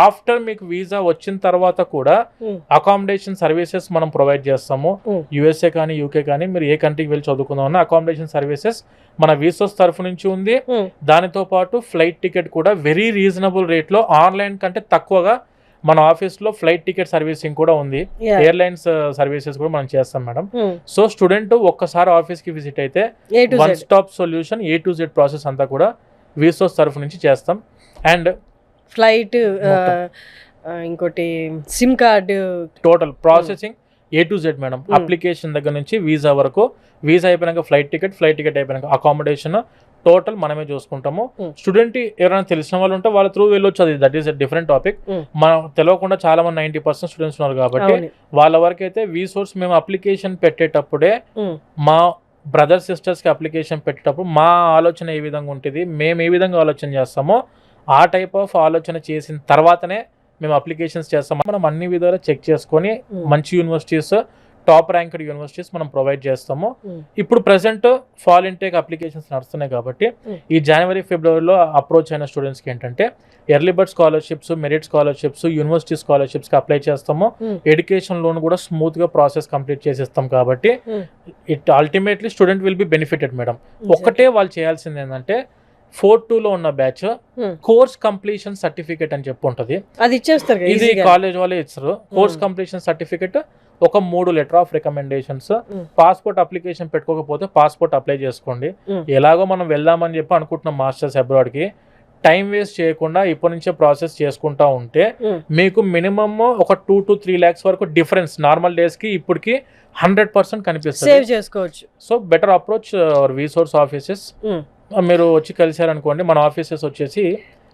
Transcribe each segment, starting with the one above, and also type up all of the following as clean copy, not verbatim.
After మీకు visa వచ్చిన తర్వాత కూడా అకామిడేషన్ సర్వీసెస్ మనం ప్రొవైడ్ చేస్తాము. యుఎస్ఏ కానీ యూకే కానీ మీరు ఏ కంట్రీకి వెళ్ళి చదువుకుందామన్నా అకామిడేషన్ సర్వీసెస్ మన వీసోస్ తరఫు నుంచి ఉంది. దానితో పాటు ఫ్లైట్ టికెట్ కూడా వెరీ రీజనబుల్ రేట్లో ఆన్లైన్ కంటే తక్కువగా మన ఆఫీస్లో ఫ్లైట్ టికెట్ సర్వీసింగ్ కూడా ఉంది. ఎయిర్లైన్స్ సర్వీసెస్ కూడా మనం చేస్తాం మేడం. సో స్టూడెంట్ ఒక్కసారి ఆఫీస్కి విజిట్ అయితే one stop solution A to Z process అంతా కూడా వీసోస్ తరఫు నుంచి చేస్తాం. అండ్ ఫ్లైట్ ఇంకోటి SIM card total processing A to Z madam. Application దగ్గర నుంచి వీసా వరకు, వీసా అయిపోయినాక ఫ్లైట్ టికెట్ అయిపోయినాక అకామిడేషన్ టోటల్ మనమే చూసుకుంటాము. స్టూడెంట్ ఎవరైనా తెలిసిన వాళ్ళు ఉంటే వాళ్ళ త్రూ వెళ్ళొచ్చు, అది that is a different topic. మనం తెలియకుండా చాలా మంది 90% స్టూడెంట్స్ ఉన్నారు కాబట్టి వాళ్ళ వరకు అయితే వీసోర్స్ మేము అప్లికేషన్ పెట్టేటప్పుడే మా బ్రదర్ సిస్టర్స్ కి అప్లికేషన్ పెట్టేటప్పుడు మా ఆలోచన ఏ విధంగా ఉంటుంది, మేము ఏ విధంగా ఆలోచన చేస్తామో ఆ టైప్ ఆఫ్ ఆలోచన చేసిన తర్వాతనే మేము అప్లికేషన్స్ చేస్తాం. మనం అన్ని విధాలు చెక్ చేసుకొని మంచి యూనివర్సిటీస్, టాప్ ర్యాంక్డ్ యూనివర్సిటీస్ మనం ప్రొవైడ్ చేస్తాము. ఇప్పుడు ప్రెసెంట్ ఫాల్ ఇంటేక్ అప్లికేషన్స్ నడుస్తున్నాయి కాబట్టి ఈ జనవరి ఫిబ్రవరిలో అప్రోచ్ అయిన స్టూడెంట్స్కి ఏంటంటే early bird scholarships, merit scholarships, university స్కాలర్షిప్స్కి అప్లై చేస్తాము. ఎడ్యుకేషన్ లోన్ కూడా స్మూత్గా ప్రాసెస్ కంప్లీట్ చేసేస్తాం కాబట్టి it ultimately student will be benefited madam. ఒక్కటే వాళ్ళు చేయాల్సింది ఏంటంటే 4-2 ఉన్న బ్యాచ్ కోర్స్ కంప్లీషన్ సర్టిఫికేట్ అని చెప్పి ఉంటుంది, అది ఇచ్చేస్తారు. ఇది కాలేజ్ వాళ్ళే ఇస్తారు. కోర్స్ కంప్లీషన్ సర్టిఫికేట్, ఒక 3 letter of recommendations, passport application పెట్టుకోకపోతే పాస్పోర్ట్ అప్లై చేసుకోండి. ఎలాగో మనం వెళ్దామని చెప్పి అనుకుంటున్నాం మాస్టర్స్ అబ్రాడ్ కి, టైం వేస్ట్ చేయకుండా ఇప్పటి నుంచే ప్రాసెస్ చేసుకుంటా ఉంటే మీకు మినిమమ్ ఒక 2 to 3 lakhs వరకు డిఫరెన్స్ నార్మల్ డేస్ కి ఇప్పటికి 100% కనిపిస్తుంది, సేవ్ చేసుకోవచ్చు. So better approach hour వీసోర్స్ offices. మీరు వచ్చి కలిసారనుకోండి, మన ఆఫీసెస్ వచ్చేసి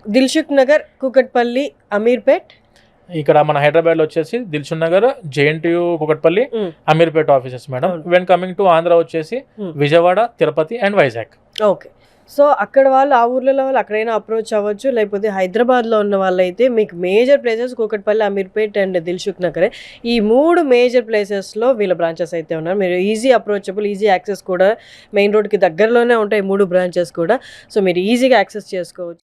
దిల్సుఖ్ నగర్, కూకట్పల్లి, అమీర్పేట్. ఇక్కడ మన హైదరాబాద్ లో వచ్చేసి Dilsukhnagar, JNTU, Kukatpally, Ameerpet offices madam. When coming to Andhra వచ్చేసి Vijayawada, Tirupati and Vizag. Okay, so అక్కడ వాళ్ళు ఆ ఊర్లలో వాళ్ళు అక్కడైనా అప్రోచ్ అవ్వచ్చు. లేకపోతే హైదరాబాద్లో ఉన్న వాళ్ళైతే మీకు major places Kukatpally, Ameerpet and దిల్సుఖ్ నగరే, ఈ 3 మేజర్ ప్లేసెస్లో వీళ్ళ బ్రాంచెస్ అయితే ఉన్నారు. మీరు ఈజీ అప్రోచబుల్, ఈజీ యాక్సెస్ కూడా, మెయిన్ రోడ్కి దగ్గరలోనే ఉంటాయి 3 బ్రాంచెస్ కూడా. సో మీరు ఈజీగా యాక్సెస్ చేసుకోవచ్చు.